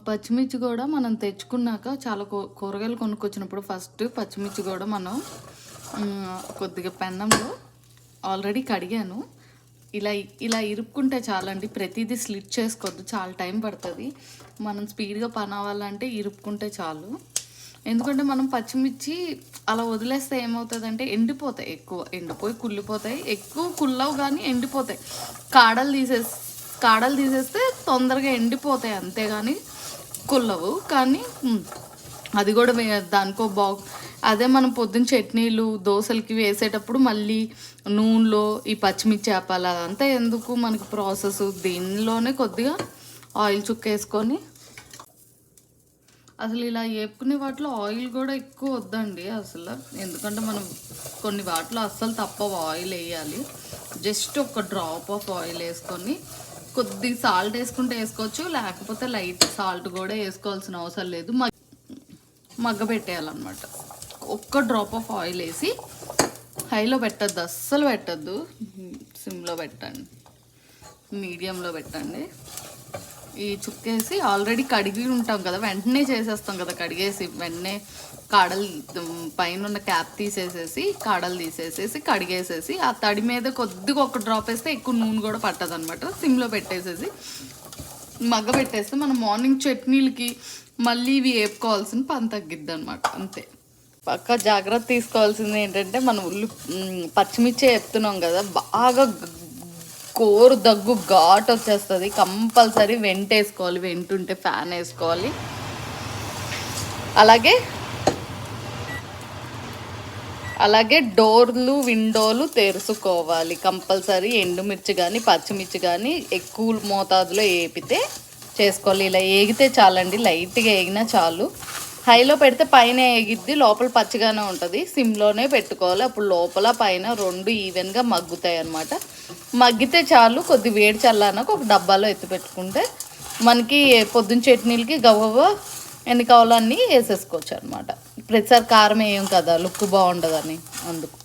పచ్చిమిర్చి కూడా మనం తెచ్చుకున్నాక చాలా కూరగాయలు కొనుక్కొచ్చినప్పుడు ఫస్ట్ పచ్చిమిర్చి కూడా మనం కొద్దిగా పెన్నంలో ఆల్రెడీ కడిగాను. ఇలా ఇలా ఇరుక్కుంటే చాలండి. ప్రతిదీ స్లిట్ చేసుకోవద్దు, చాలా టైం పడుతుంది. మనం స్పీడ్గా పని అవ్వాలంటే ఇరుక్కుంటే చాలు. ఎందుకంటే మనం పచ్చిమిర్చి అలా వదిలేస్తే ఏమవుతుందంటే ఎండిపోతాయి, ఎక్కువ ఎండిపోయి కుళ్ళిపోతాయి. ఎక్కువ కుళ్ళవు కానీ ఎండిపోతాయి. కాడలు తీసేస్తే తొందరగా ఎండిపోతాయి, అంతేగాని కుళ్ళవు. కానీ అది కూడా దానికో అదే మనం పొద్దున్న చట్నీలు దోశలకి వేసేటప్పుడు మళ్ళీ నూనెలో ఈ పచ్చిమిర్చి వేపాలి. అదంతా ఎందుకు మనకి ప్రాసెస్. దీనిలోనే కొద్దిగా ఆయిల్ చుక్కేసుకొని, అసలు ఇలా వేపుకునే వాటిలో ఆయిల్ కూడా ఎక్కువ వద్దండి అసలు. ఎందుకంటే మనం కొన్ని వాటిలో అస్సలు తప్పవు ఆయిల్ వేయాలి. జస్ట్ ఒక డ్రాప్ ఆఫ్ ఆయిల్ వేసుకొని కొద్దిగా సాల్ట్ వేసుకుంటే వేసుకోవచ్చు, లేకపోతే లైట్ సాల్ట్ కూడా వేసుకోవాల్సిన అవసరం లేదు. మగ్గ పెట్టేయాలన్నమాట. ఒక్క డ్రాప్ ఆఫ్ ఆయిల్ వేసి హైలో పెట్టద్దు, అస్సలు పెట్టద్దు. సిమ్లో పెట్టండి, మీడియంలో పెట్టండి. ఈ చుక్కేసి ఆల్రెడీ కడిగి ఉంటాం కదా, వెంటనే చేసేస్తాం కదా. కడిగేసి వెంటనే కాడలు పైన ఉన్న క్యాప్ తీసేసేసి కాడలు తీసేసేసి కడిగేసేసి ఆ తడి మీద కొద్దిగా ఒక డ్రాప్ వేస్తే ఎక్కువ నూనె కూడా పట్టదు అనమాట. సిమ్లో పెట్టేసేసి మగ్గ పెట్టేస్తే మనం మార్నింగ్ చట్నీలకి మళ్ళీ ఇవి వేపుకోవాల్సిన పని తగ్గిద్ది అనమాట. అంతే. పక్క జాగ్రత్త తీసుకోవాల్సింది ఏంటంటే, మనం పచ్చిమిర్చి వేపుతున్నాం కదా, బాగా కోరు దగ్గు ఘాట్ వచ్చేస్తుంది. కంపల్సరీ వెంట వేసుకోవాలి, వెంటుంటే ఫ్యాన్ వేసుకోవాలి. అలాగే డోర్లు విండోలు తెరుచుకోవాలి కంపల్సరీ. ఎండుమిర్చి కానీ పచ్చిమిర్చి కానీ ఎక్కువ మోతాదులో వేపితే చేసుకోవాలి. ఇలా ఏగితే చాలండి, లైట్గా ఏగినా చాలు. హైలో పెడితే పైన ఏగిద్ది, లోపల పచ్చిగానే ఉంటుంది. సిమ్లోనే పెట్టుకోవాలి. అప్పుడు లోపల పైన రెండు ఈవెన్గా మగ్గుతాయి అన్నమాట. మగ్గితే చాలు. కొద్ది వేడి చల్లానాక ఒక డబ్బాలో ఎత్తి పెట్టుకుంటే మనకి పొద్దున్న చట్నీలకి గవ్వ ఎన్ని కావాలో అన్నీ వేసేసుకోవచ్చు అనమాట. ప్రతిసారి కారం వేయం కదా, లుక్ బాగుండదని అందుకు.